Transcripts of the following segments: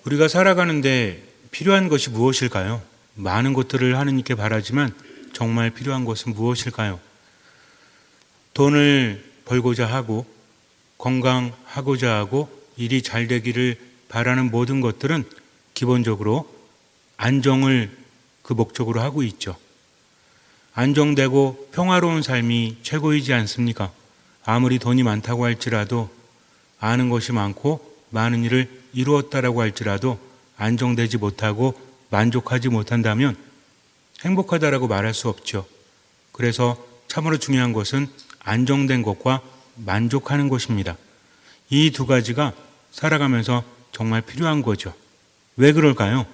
우리가 살아가는데 필요한 것이 무엇일까요? 많은 것들을 하느님께 바라지만 정말 필요한 것은 무엇일까요? 돈을 벌고자 하고 건강하고자 하고 일이 잘 되기를 바라는 모든 것들은 기본적으로 안정을 그 목적으로 하고 있죠. 안정되고 평화로운 삶이 최고이지 않습니까? 아무리 돈이 많다고 할지라도, 아는 것이 많고 많은 일을 이루었다라고 할지라도 안정되지 못하고 만족하지 못한다면 행복하다라고 말할 수 없죠. 그래서 참으로 중요한 것은 안정된 것과 만족하는 것입니다. 이 두 가지가 살아가면서 정말 필요한 거죠. 왜 그럴까요?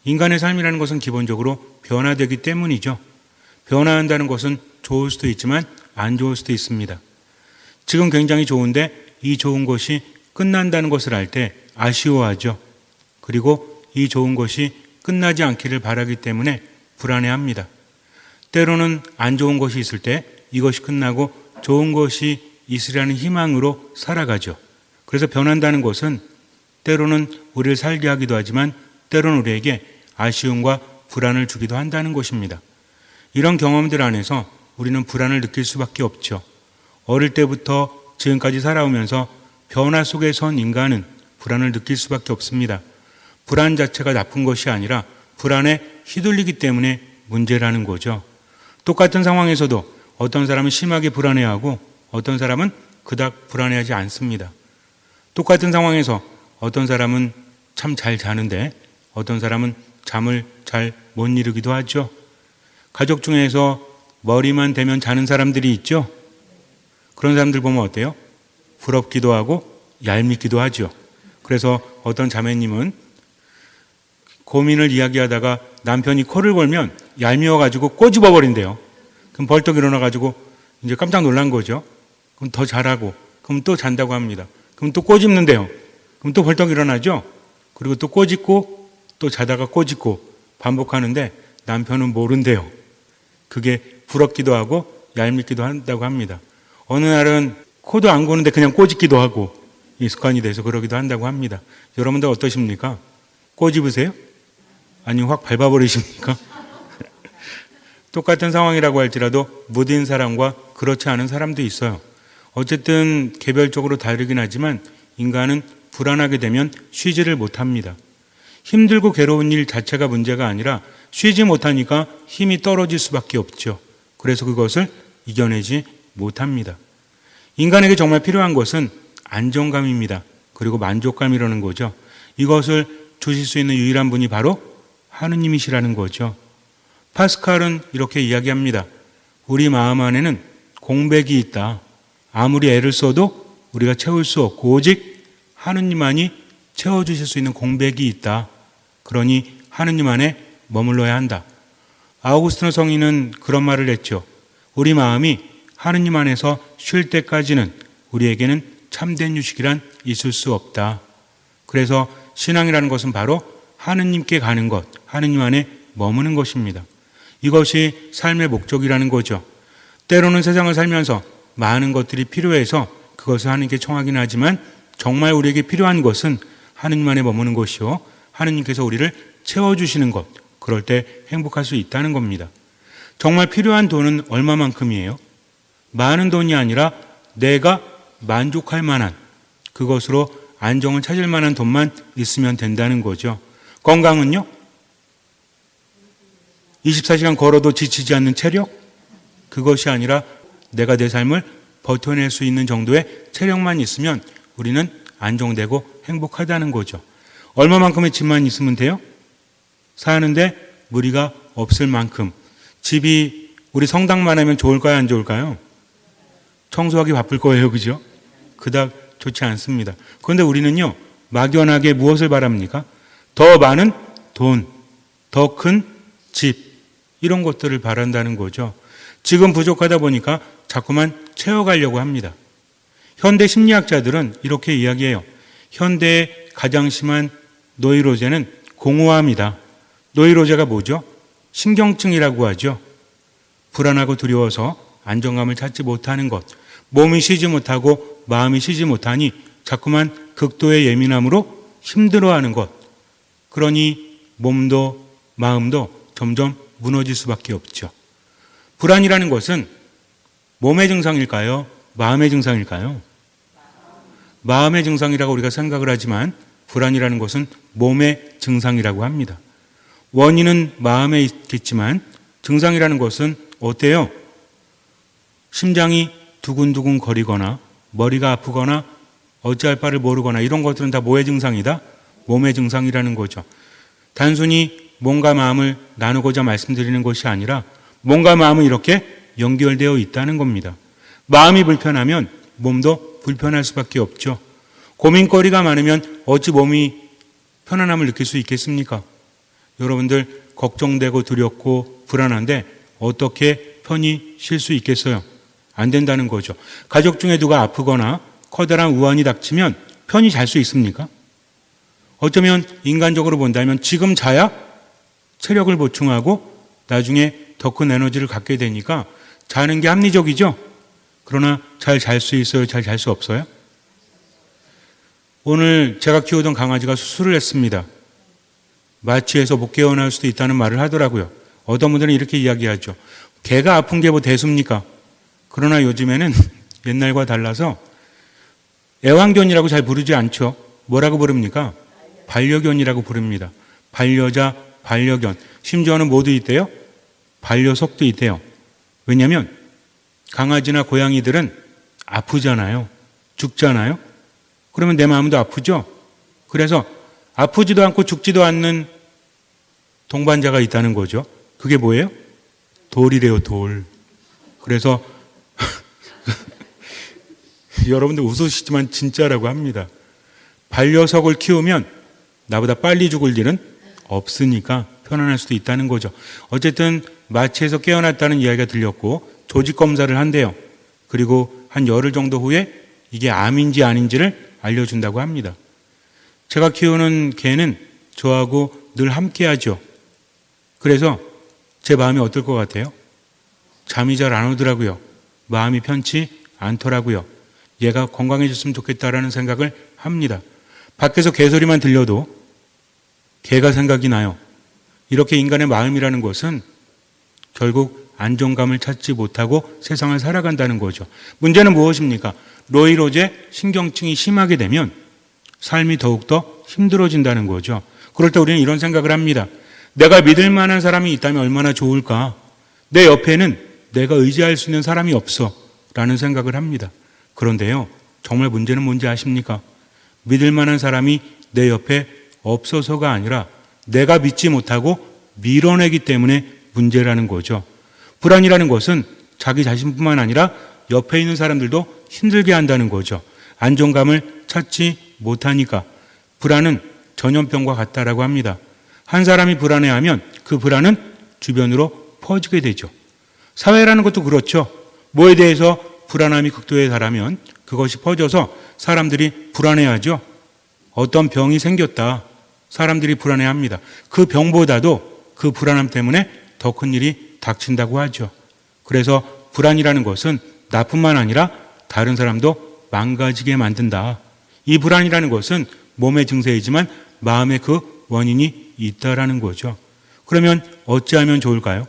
인간의 삶이라는 것은 기본적으로 변화되기 때문이죠. 변화한다는 것은 좋을 수도 있지만 안 좋을 수도 있습니다. 지금 굉장히 좋은데 이 좋은 것이 끝난다는 것을 알 때 아쉬워하죠. 그리고 이 좋은 것이 끝나지 않기를 바라기 때문에 불안해합니다. 때로는 안 좋은 것이 있을 때 이것이 끝나고 좋은 것이 있으려는 희망으로 살아가죠. 그래서 변한다는 것은 때로는 우리를 살게 하기도 하지만 때로는 우리에게 아쉬움과 불안을 주기도 한다는 것입니다. 이런 경험들 안에서 우리는 불안을 느낄 수밖에 없죠. 어릴 때부터 지금까지 살아오면서 변화 속에 선 인간은 불안을 느낄 수밖에 없습니다. 불안 자체가 나쁜 것이 아니라 불안에 휘둘리기 때문에 문제라는 거죠. 똑같은 상황에서도 어떤 사람은 심하게 불안해하고 어떤 사람은 그닥 불안해하지 않습니다. 똑같은 상황에서 어떤 사람은 참 잘 자는데 어떤 사람은 잠을 잘 못 이루기도 하죠. 가족 중에서 머리만 대면 자는 사람들이 있죠. 그런 사람들 보면 어때요? 부럽기도 하고 얄밉기도 하죠. 그래서 어떤 자매님은 고민을 이야기하다가 남편이 코를 골면 얄미워가지고 꼬집어 버린대요. 그럼 벌떡 일어나가지고 이제 깜짝 놀란 거죠. 그럼 더 잘하고, 그럼 또 잔다고 합니다. 그럼 또 꼬집는데요. 그럼 또 벌떡 일어나죠. 그리고 또 꼬집고 또 자다가 꼬집고 반복하는데 남편은 모른대요. 그게 부럽기도 하고 얄밉기도 한다고 합니다. 어느 날은 코도 안 고는데 그냥 꼬집기도 하고 이 습관이 돼서 그러기도 한다고 합니다. 여러분들 어떠십니까? 꼬집으세요? 아니면 확 밟아버리십니까? 똑같은 상황이라고 할지라도 무딘 사람과 그렇지 않은 사람도 있어요. 어쨌든 개별적으로 다르긴 하지만 인간은 불안하게 되면 쉬지를 못합니다. 힘들고 괴로운 일 자체가 문제가 아니라 쉬지 못하니까 힘이 떨어질 수밖에 없죠. 그래서 그것을 이겨내지 못합니다. 인간에게 정말 필요한 것은 안정감입니다. 그리고 만족감이라는 거죠. 이것을 주실 수 있는 유일한 분이 바로 하느님이시라는 거죠. 파스칼은 이렇게 이야기합니다. 우리 마음 안에는 공백이 있다. 아무리 애를 써도 우리가 채울 수 없고 오직 하느님만이 채워주실 수 있는 공백이 있다. 그러니 하느님 안에 머물러야 한다. 아우구스티노 성인은 그런 말을 했죠. 우리 마음이 하느님 안에서 쉴 때까지는 우리에게는 참된 휴식이란 있을 수 없다. 그래서 신앙이라는 것은 바로 하느님께 가는 것, 하느님 안에 머무는 것입니다. 이것이 삶의 목적이라는 거죠. 때로는 세상을 살면서 많은 것들이 필요해서 그것을 하느님께 청하긴 하지만 정말 우리에게 필요한 것은 하느님 안에 머무는 것이요. 하느님께서 우리를 채워주시는 것, 그럴 때 행복할 수 있다는 겁니다. 정말 필요한 돈은 얼마만큼이에요? 많은 돈이 아니라 내가 만족할 만한 그것으로 안정을 찾을 만한 돈만 있으면 된다는 거죠. 건강은요? 24시간 걸어도 지치지 않는 체력? 그것이 아니라 내가 내 삶을 버텨낼 수 있는 정도의 체력만 있으면 우리는 안정되고 행복하다는 거죠. 얼마만큼의 집만 있으면 돼요? 사는데 무리가 없을 만큼. 집이 우리 성당만 하면 좋을까요? 안 좋을까요? 청소하기 바쁠 거예요. 그죠? 그닥 좋지 않습니다. 그런데 우리는요, 막연하게 무엇을 바랍니까? 더 많은 돈, 더 큰 집, 이런 것들을 바란다는 거죠. 지금 부족하다 보니까 자꾸만 채워가려고 합니다. 현대 심리학자들은 이렇게 이야기해요. 현대의 가장 심한 노이로제는 공허함이다. 노이로제가 뭐죠? 신경증이라고 하죠. 불안하고 두려워서 안정감을 찾지 못하는 것. 몸이 쉬지 못하고 마음이 쉬지 못하니 자꾸만 극도의 예민함으로 힘들어하는 것. 그러니 몸도 마음도 점점 무너질 수밖에 없죠. 불안이라는 것은 몸의 증상일까요? 마음의 증상일까요? 마음의 증상이라고 우리가 생각을 하지만 불안이라는 것은 몸의 증상이라고 합니다. 원인은 마음에 있겠지만 증상이라는 것은 어때요? 심장이 두근두근 거리거나 머리가 아프거나 어찌할 바를 모르거나 이런 것들은 다 뭐의 증상이다? 몸의 증상이라는 거죠. 단순히 몸과 마음을 나누고자 말씀드리는 것이 아니라 몸과 마음은 이렇게 연결되어 있다는 겁니다. 마음이 불편하면 몸도 불편할 수밖에 없죠. 고민거리가 많으면 어찌 몸이 편안함을 느낄 수 있겠습니까? 여러분들 걱정되고 두렵고 불안한데 어떻게 편히 쉴 수 있겠어요? 안 된다는 거죠. 가족 중에 누가 아프거나 커다란 우환이 닥치면 편히 잘 수 있습니까? 어쩌면 인간적으로 본다면 지금 자야 체력을 보충하고 나중에 더 큰 에너지를 갖게 되니까 자는 게 합리적이죠? 그러나 잘 잘 수 있어요? 잘 잘 수 없어요? 오늘 제가 키우던 강아지가 수술을 했습니다. 마취해서 못 깨어날 수도 있다는 말을 하더라고요. 어떤 분들은 이렇게 이야기하죠. 개가 아픈 게 뭐 대수입니까? 그러나 요즘에는 옛날과 달라서 애완견이라고 잘 부르지 않죠. 뭐라고 부릅니까? 반려견이라고 부릅니다. 반려자, 반려견. 심지어는 뭐도 있대요? 반려석도 있대요. 왜냐하면 강아지나 고양이들은 아프잖아요. 죽잖아요. 그러면 내 마음도 아프죠. 그래서 아프지도 않고 죽지도 않는 동반자가 있다는 거죠. 그게 뭐예요? 돌이래요, 돌. 그래서 여러분들 웃으시지만 진짜라고 합니다. 반려석을 키우면 나보다 빨리 죽을 일은 없으니까 편안할 수도 있다는 거죠. 어쨌든 마취해서 깨어났다는 이야기가 들렸고 조직 검사를 한대요. 그리고 한 열흘 정도 후에 이게 암인지 아닌지를 알려준다고 합니다. 제가 키우는 개는 저하고 늘 함께 하죠. 그래서 제 마음이 어떨 것 같아요? 잠이 잘 안 오더라고요. 마음이 편치 않더라고요. 얘가 건강해졌으면 좋겠다라는 생각을 합니다. 밖에서 개소리만 들려도 개가 생각이 나요. 이렇게 인간의 마음이라는 것은 결국 안정감을 찾지 못하고 세상을 살아간다는 거죠. 문제는 무엇입니까? 노이로제 신경증이 심하게 되면 삶이 더욱더 힘들어진다는 거죠. 그럴 때 우리는 이런 생각을 합니다. 내가 믿을 만한 사람이 있다면 얼마나 좋을까? 내 옆에는 내가 의지할 수 있는 사람이 없어 라는 생각을 합니다. 그런데요, 정말 문제는 뭔지 아십니까? 믿을 만한 사람이 내 옆에 없어서가 아니라 내가 믿지 못하고 밀어내기 때문에 문제라는 거죠. 불안이라는 것은 자기 자신뿐만 아니라 옆에 있는 사람들도 힘들게 한다는 거죠. 안정감을 찾지 못하니까. 불안은 전염병과 같다라고 합니다. 한 사람이 불안해하면 그 불안은 주변으로 퍼지게 되죠. 사회라는 것도 그렇죠. 뭐에 대해서 불안함이 극도에 달하면 그것이 퍼져서 사람들이 불안해하죠. 어떤 병이 생겼다. 사람들이 불안해합니다. 그 병보다도 그 불안함 때문에 더 큰 일이 닥친다고 하죠. 그래서 불안이라는 것은 나뿐만 아니라 다른 사람도 망가지게 만든다. 이 불안이라는 것은 몸의 증세이지만 마음의 그 원인이 있다라는 거죠. 그러면 어찌하면 좋을까요?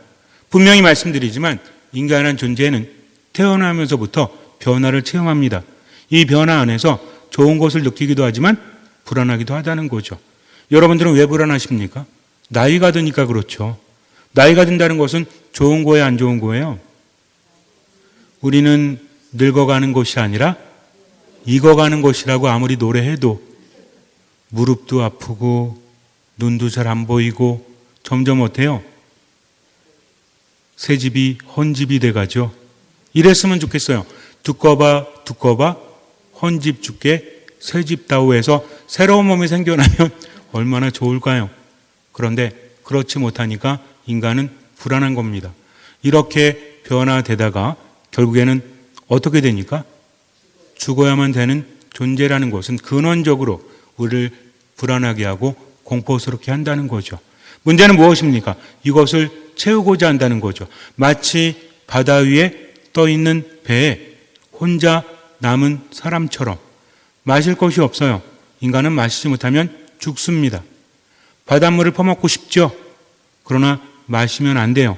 분명히 말씀드리지만 인간이라는 존재는 태어나면서부터 변화를 체험합니다. 이 변화 안에서 좋은 것을 느끼기도 하지만 불안하기도 하다는 거죠. 여러분들은 왜 불안하십니까? 나이가 드니까 그렇죠. 나이가 든다는 것은 좋은 거예요, 안 좋은 거예요? 우리는 늙어가는 것이 아니라 익어가는 것이라고 아무리 노래해도 무릎도 아프고 눈도 잘 안 보이고 점점 어때요? 새 집이 헌집이 돼가죠. 이랬으면 좋겠어요. 두꺼봐 헌집 죽게 새집 다오 해서 새로운 몸이 생겨나면 얼마나 좋을까요? 그런데 그렇지 못하니까 인간은 불안한 겁니다. 이렇게 변화되다가 결국에는 어떻게 되니까? 죽어야만 되는 존재라는 것은 근원적으로 우리를 불안하게 하고 공포스럽게 한다는 거죠. 문제는 무엇입니까? 이것을 채우고자 한다는 거죠. 마치 바다 위에 떠 있는 배에 혼자 남은 사람처럼 마실 것이 없어요. 인간은 마시지 못하면 죽습니다. 바닷물을 퍼먹고 싶죠. 그러나 마시면 안 돼요.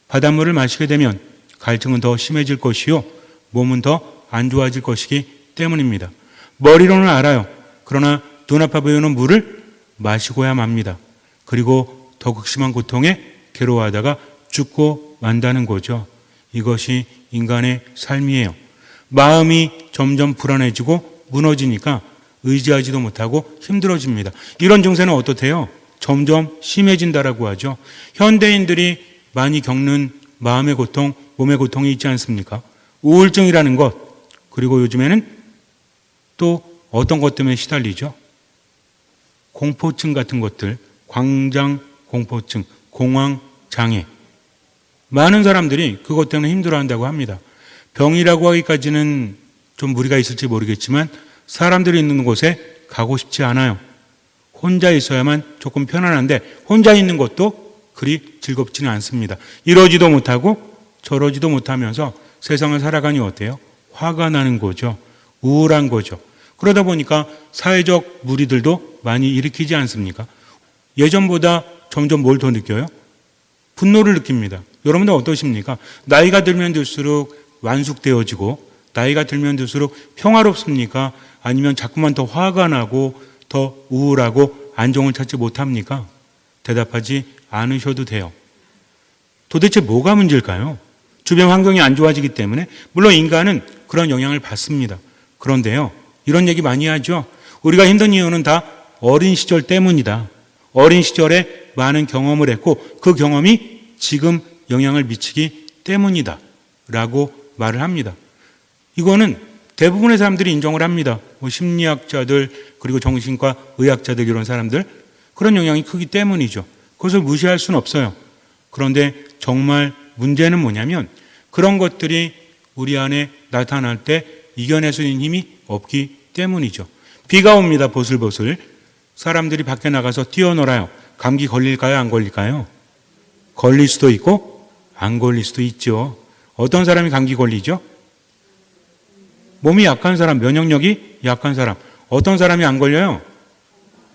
바닷물을 마시게 되면 갈증은 더 심해질 것이요, 몸은 더 안 좋아질 것이기 때문입니다. 머리로는 알아요. 그러나 눈앞에 보이는 물을 마시고야 맙니다. 그리고 더 극심한 고통에 괴로워하다가 죽고 만다는 거죠. 이것이 인간의 삶이에요. 마음이 점점 불안해지고 무너지니까 의지하지도 못하고 힘들어집니다. 이런 증세는 어떻대요? 점점 심해진다라고 하죠. 현대인들이 많이 겪는 마음의 고통, 몸의 고통이 있지 않습니까? 우울증이라는 것, 그리고 요즘에는 또 어떤 것 때문에 시달리죠? 공포증 같은 것들, 광장 공포증, 공황장애. 많은 사람들이 그것 때문에 힘들어한다고 합니다. 병이라고 하기까지는 좀 무리가 있을지 모르겠지만 사람들이 있는 곳에 가고 싶지 않아요. 혼자 있어야만 조금 편안한데 혼자 있는 것도 그리 즐겁지는 않습니다. 이러지도 못하고 저러지도 못하면서 세상을 살아가니 어때요? 화가 나는 거죠. 우울한 거죠. 그러다 보니까 사회적 무리들도 많이 일으키지 않습니까? 예전보다 점점 뭘 더 느껴요? 분노를 느낍니다. 여러분들 어떠십니까? 나이가 들면 들수록 완숙되어지고 나이가 들면 들수록 평화롭습니까? 아니면 자꾸만 더 화가 나고 더 우울하고 안정을 찾지 못합니까? 대답하지 않으셔도 돼요. 도대체 뭐가 문제일까요? 주변 환경이 안 좋아지기 때문에 물론 인간은 그런 영향을 받습니다. 그런데요, 이런 얘기 많이 하죠. 우리가 힘든 이유는 다 어린 시절 때문이다. 어린 시절에 많은 경험을 했고 그 경험이 지금 영향을 미치기 때문이다 라고 말을 합니다. 이거는 대부분의 사람들이 인정을 합니다. 심리학자들 그리고 정신과 의학자들 이런 사람들 그런 영향이 크기 때문이죠. 그것을 무시할 수는 없어요. 그런데 정말 문제는 뭐냐면 그런 것들이 우리 안에 나타날 때 이겨낼 수 있는 힘이 없기 때문이죠. 비가 옵니다. 보슬보슬. 사람들이 밖에 나가서 뛰어놀아요. 감기 걸릴까요? 안 걸릴까요? 걸릴 수도 있고 안 걸릴 수도 있죠. 어떤 사람이 감기 걸리죠? 몸이 약한 사람, 면역력이 약한 사람. 어떤 사람이 안 걸려요?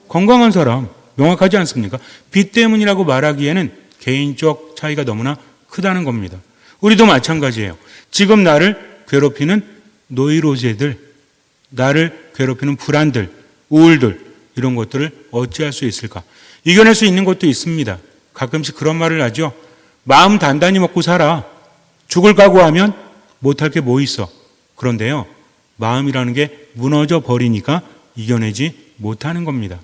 건강한 사람. 명확하지 않습니까? 비 때문이라고 말하기에는 개인적 차이가 너무나 크다는 겁니다. 우리도 마찬가지예요. 지금 나를 괴롭히는 노이로제들, 나를 괴롭히는 불안들, 우울들 이런 것들을 어찌할 수 있을까? 이겨낼 수 있는 것도 있습니다. 가끔씩 그런 말을 하죠. 마음 단단히 먹고 살아. 죽을 각오하면 못할 게 뭐 있어. 그런데요, 마음이라는 게 무너져 버리니까 이겨내지 못하는 겁니다.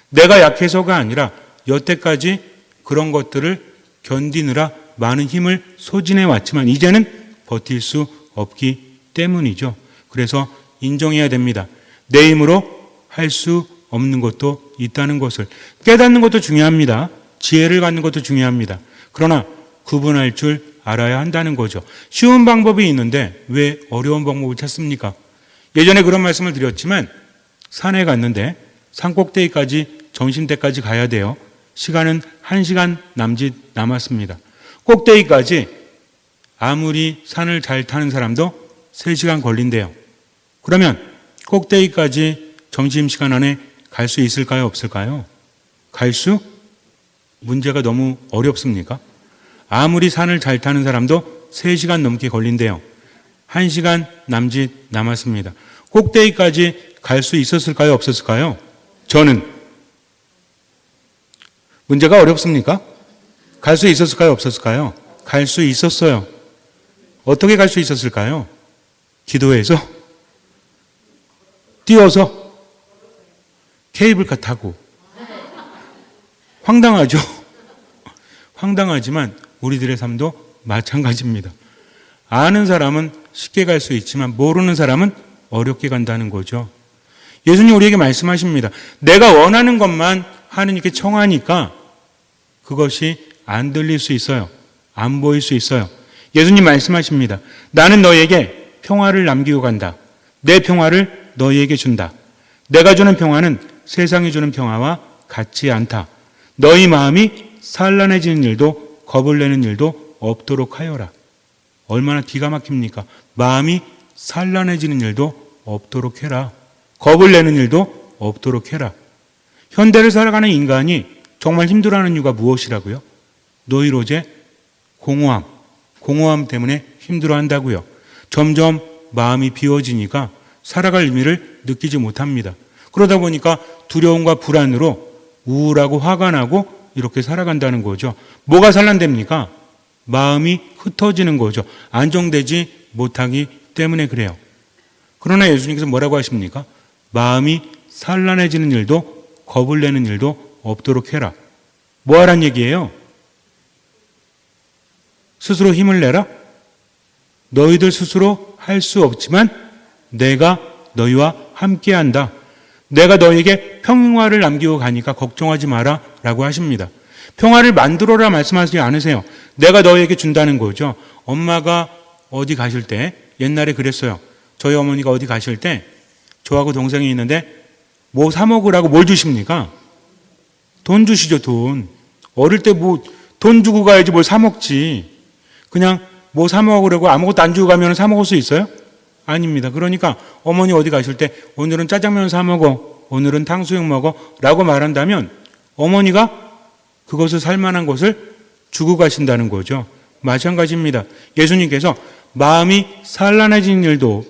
내가 약해서가 아니라 여태까지 그런 것들을 견디느라 많은 힘을 소진해 왔지만 이제는 버틸 수 없기 때문이죠. 그래서 인정해야 됩니다. 내 힘으로 할 수 없는 것도 있다는 것을 깨닫는 것도 중요합니다. 지혜를 갖는 것도 중요합니다. 그러나 구분할 줄 알아야 한다는 거죠. 쉬운 방법이 있는데 왜 어려운 방법을 찾습니까? 예전에 그런 말씀을 드렸지만 산에 갔는데 산 꼭대기까지 점심때까지 가야 돼요. 시간은 1시간 남짓 남았습니다. 꼭대기까지 아무리 산을 잘 타는 사람도 3시간 걸린대요. 그러면 꼭대기까지 점심시간 안에 갈 수 있을까요? 없을까요? 갈 수? 문제가 너무 어렵습니까? 아무리 산을 잘 타는 사람도 3시간 넘게 걸린대요. 1시간 남짓 남았습니다. 꼭대기까지 갈 수 있었을까요? 없었을까요? 저는. 문제가 어렵습니까? 갈 수 있었을까요? 없었을까요? 갈 수 있었어요. 어떻게 갈 수 있었을까요? 기도해서? 뛰어서? 케이블카 타고? 황당하죠? 황당하지만 우리들의 삶도 마찬가지입니다. 아는 사람은 쉽게 갈 수 있지만 모르는 사람은 어렵게 간다는 거죠. 예수님 우리에게 말씀하십니다. 내가 원하는 것만 하느님께 청하니까 그것이 안 들릴 수 있어요. 안 보일 수 있어요. 예수님 말씀하십니다. 나는 너에게 평화를 남기고 간다. 내 평화를 너에게 준다. 내가 주는 평화는 세상이 주는 평화와 같지 않다. 너희 마음이 산란해지는 일도 겁을 내는 일도 없도록 하여라. 얼마나 기가 막힙니까? 마음이 산란해지는 일도 없도록 해라. 겁을 내는 일도 없도록 해라. 현대를 살아가는 인간이 정말 힘들어하는 이유가 무엇이라고요? 노이로제, 공허함 때문에 힘들어한다고요. 점점 마음이 비워지니까 살아갈 의미를 느끼지 못합니다. 그러다 보니까 두려움과 불안으로 우울하고 화가 나고 이렇게 살아간다는 거죠. 뭐가 산란됩니까? 마음이 흩어지는 거죠. 안정되지 못하기 때문에 그래요. 그러나 예수님께서 뭐라고 하십니까? 마음이 산란해지는 일도 겁을 내는 일도 없도록 해라. 뭐 하란 얘기예요? 스스로 힘을 내라? 너희들 스스로 할 수 없지만 내가 너희와 함께한다. 내가 너희에게 평화를 남기고 가니까 걱정하지 마라 라고 하십니다. 평화를 만들어라 말씀하시지 않으세요. 내가 너희에게 준다는 거죠. 엄마가 어디 가실 때 옛날에 그랬어요. 저희 어머니가 어디 가실 때 저하고 동생이 있는데 뭐 사 먹으라고 뭘 주십니까? 돈 주시죠, 돈. 어릴 때 뭐 돈 주고 가야지 뭘 사 먹지. 그냥 뭐 사 먹으려고 아무것도 안 주고 가면 사 먹을 수 있어요? 아닙니다. 그러니까 어머니 어디 가실 때 오늘은 짜장면 사 먹어, 오늘은 탕수육 먹어 라고 말한다면 어머니가 그것을 살 만한 것을 주고 가신다는 거죠. 마찬가지입니다. 예수님께서 마음이 산란해지는 일도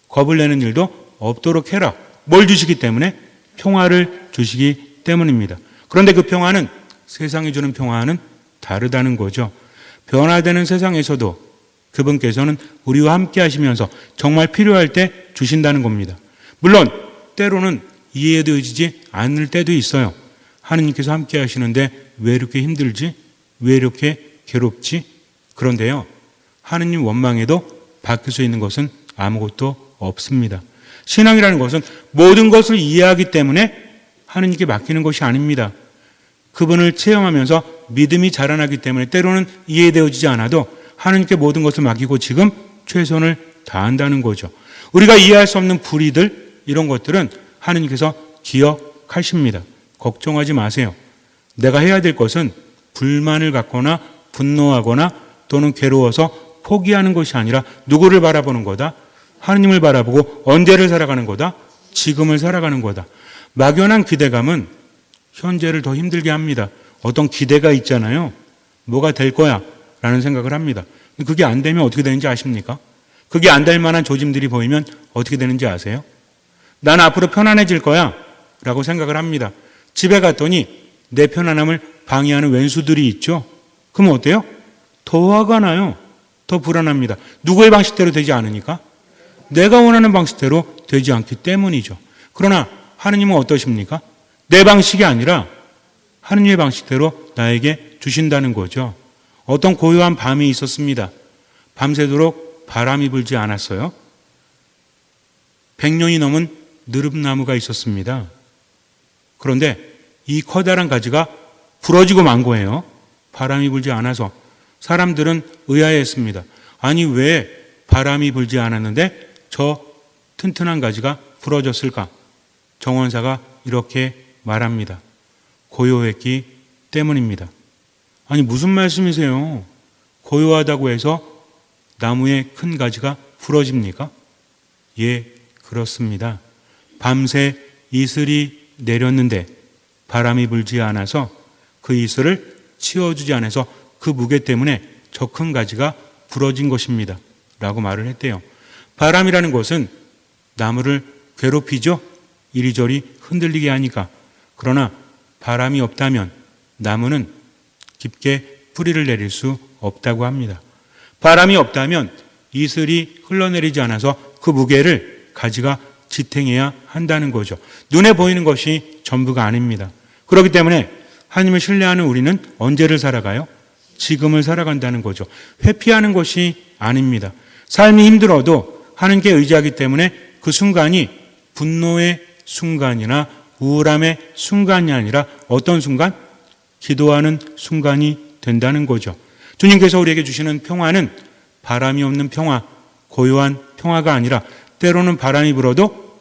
겁을 내는 일도 없도록 해라. 뭘 주시기 때문에? 평화를 주시기 때문입니다. 그런데 그 평화는 세상이 주는 평화는 다르다는 거죠. 변화되는 세상에서도 그분께서는 우리와 함께 하시면서 정말 필요할 때 주신다는 겁니다. 물론 때로는 이해되어지지 않을 때도 있어요. 하느님께서 함께 하시는데 왜 이렇게 힘들지? 왜 이렇게 괴롭지? 그런데요, 하느님 원망에도 바뀔 수 있는 것은 아무것도 없습니다. 신앙이라는 것은 모든 것을 이해하기 때문에 하느님께 맡기는 것이 아닙니다. 그분을 체험하면서 믿음이 자라나기 때문에 때로는 이해되어지지 않아도 하느님께 모든 것을 맡기고 지금 최선을 다한다는 거죠. 우리가 이해할 수 없는 불의들, 이런 것들은 하느님께서 기억하십니다. 걱정하지 마세요. 내가 해야 될 것은 불만을 갖거나 분노하거나 또는 괴로워서 포기하는 것이 아니라 누구를 바라보는 거다? 하느님을 바라보고 언제를 살아가는 거다? 지금을 살아가는 거다. 막연한 기대감은 현재를 더 힘들게 합니다. 어떤 기대가 있잖아요. 뭐가 될 거야 라는 생각을 합니다. 그게 안 되면 어떻게 되는지 아십니까? 그게 안 될 만한 조짐들이 보이면 어떻게 되는지 아세요? 난 앞으로 편안해질 거야 라고 생각을 합니다. 집에 갔더니 내 편안함을 방해하는 왼수들이 있죠. 그럼 어때요? 더 화가 나요. 더 불안합니다. 누구의 방식대로 되지 않으니까? 내가 원하는 방식대로 되지 않기 때문이죠. 그러나 하느님은 어떠십니까? 내 방식이 아니라 하느님의 방식대로 나에게 주신다는 거죠. 어떤 고요한 밤이 있었습니다. 밤새도록 바람이 불지 않았어요. 100년이 넘은 느릅나무가 있었습니다. 그런데 이 커다란 가지가 부러지고 만 거예요. 바람이 불지 않아서. 사람들은 의아해했습니다. 아니 왜 바람이 불지 않았는데 저 튼튼한 가지가 부러졌을까? 정원사가 이렇게 말합니다. 고요했기 때문입니다. 아니 무슨 말씀이세요? 고요하다고 해서 나무의 큰 가지가 부러집니까? 예, 그렇습니다. 밤새 이슬이 내렸는데 바람이 불지 않아서 그 이슬을 치워주지 않아서 그 무게 때문에 저 큰 가지가 부러진 것입니다. 라고 말을 했대요. 바람이라는 것은 나무를 괴롭히죠. 이리저리 흔들리게 하니까. 그러나 바람이 없다면 나무는 깊게 뿌리를 내릴 수 없다고 합니다. 바람이 없다면 이슬이 흘러내리지 않아서 그 무게를 가지가 지탱해야 한다는 거죠. 눈에 보이는 것이 전부가 아닙니다. 그렇기 때문에 하나님을 신뢰하는 우리는 언제를 살아가요? 지금을 살아간다는 거죠. 회피하는 것이 아닙니다. 삶이 힘들어도 하나님께 의지하기 때문에 그 순간이 분노의 순간이나 우울함의 순간이 아니라 어떤 순간? 기도하는 순간이 된다는 거죠. 주님께서 우리에게 주시는 평화는 바람이 없는 평화, 고요한 평화가 아니라 때로는 바람이 불어도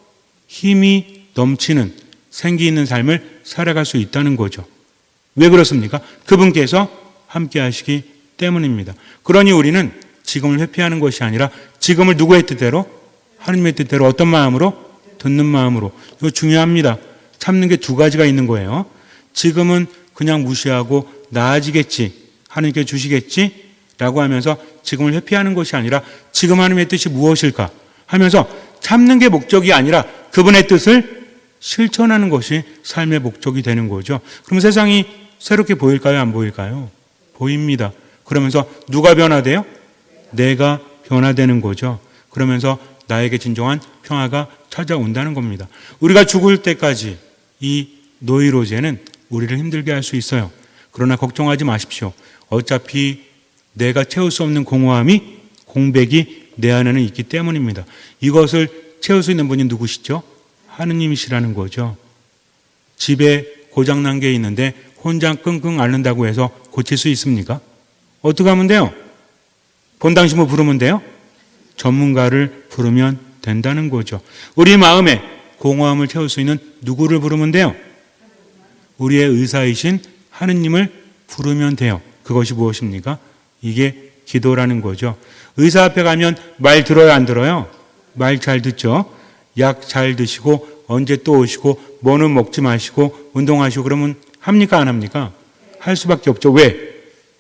힘이 넘치는 생기 있는 삶을 살아갈 수 있다는 거죠. 왜 그렇습니까? 그분께서 함께 하시기 때문입니다. 그러니 우리는 지금을 회피하는 것이 아니라 지금을 누구의 뜻대로? 하나님의 뜻대로 어떤 마음으로? 듣는 마음으로. 이거 중요합니다. 참는 게 두 가지가 있는 거예요. 지금은 그냥 무시하고 나아지겠지, 하나님께 주시겠지 라고 하면서 지금을 회피하는 것이 아니라 지금 하나님의 뜻이 무엇일까 하면서 참는 게 목적이 아니라 그분의 뜻을 실천하는 것이 삶의 목적이 되는 거죠. 그럼 세상이 새롭게 보일까요? 안 보일까요? 보입니다. 그러면서 누가 변화돼요? 내가 변화되는 거죠. 그러면서 나에게 진정한 평화가 찾아온다는 겁니다. 우리가 죽을 때까지 이 노이로제는 우리를 힘들게 할 수 있어요. 그러나 걱정하지 마십시오. 어차피 내가 채울 수 없는 공허함이, 공백이 내 안에는 있기 때문입니다. 이것을 채울 수 있는 분이 누구시죠? 하느님이시라는 거죠. 집에 고장난 게 있는데 혼자 끙끙 앓는다고 해서 고칠 수 있습니까? 어떻게 하면 돼요? 본당신부 부르면 돼요? 전문가를 부르면 된다는 거죠. 우리 마음에 공허함을 채울 수 있는 누구를 부르면 돼요? 우리의 의사이신 하느님을 부르면 돼요. 그것이 무엇입니까? 이게 기도라는 거죠. 의사 앞에 가면 말 들어요, 안 들어요? 말 잘 듣죠? 약 잘 드시고 언제 또 오시고 뭐는 먹지 마시고 운동하시고 그러면 합니까, 안 합니까? 할 수밖에 없죠. 왜?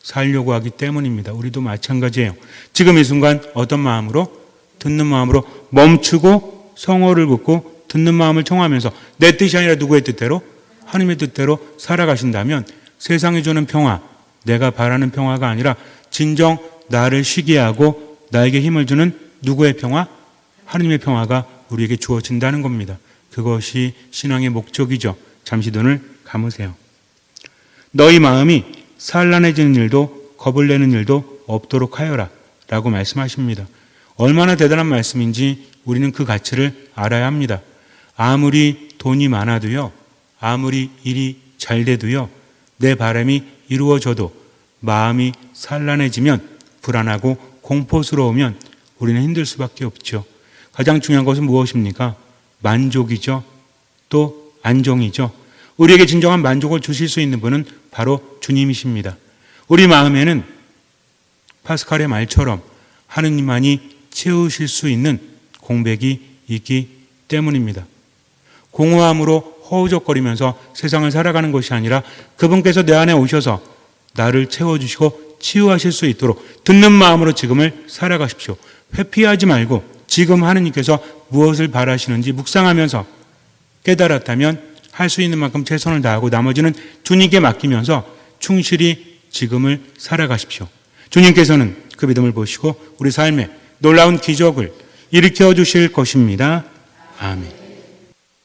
살려고 하기 때문입니다. 우리도 마찬가지예요. 지금 이 순간 어떤 마음으로? 듣는 마음으로 멈추고 성호를 긋고 듣는 마음을 청하면서 내 뜻이 아니라 누구의 뜻대로? 하나님의 뜻대로 살아가신다면 세상이 주는 평화, 내가 바라는 평화가 아니라 진정 나를 쉬게 하고 나에게 힘을 주는 누구의 평화? 하나님의 평화가 우리에게 주어진다는 겁니다. 그것이 신앙의 목적이죠. 잠시 눈을 감으세요. 너희 마음이 산란해지는 일도 겁을 내는 일도 없도록 하여라 라고 말씀하십니다. 얼마나 대단한 말씀인지 우리는 그 가치를 알아야 합니다. 아무리 돈이 많아도요, 아무리 일이 잘 돼도요, 내 바람이 이루어져도 마음이 산란해지면, 불안하고 공포스러우면 우리는 힘들 수밖에 없죠. 가장 중요한 것은 무엇입니까? 만족이죠. 또 안정이죠. 우리에게 진정한 만족을 주실 수 있는 분은 바로 주님이십니다. 우리 마음에는 파스칼의 말처럼 하느님만이 채우실 수 있는 공백이 있기 때문입니다. 공허함으로 허우적거리면서 세상을 살아가는 것이 아니라 그분께서 내 안에 오셔서 나를 채워주시고 치유하실 수 있도록 듣는 마음으로 지금을 살아가십시오. 회피하지 말고 지금 하느님께서 무엇을 바라시는지 묵상하면서 깨달았다면 할 수 있는 만큼 최선을 다하고 나머지는 주님께 맡기면서 충실히 지금을 살아가십시오. 주님께서는 그 믿음을 보시고 우리 삶에 놀라운 기적을 일으켜 주실 것입니다. 아멘.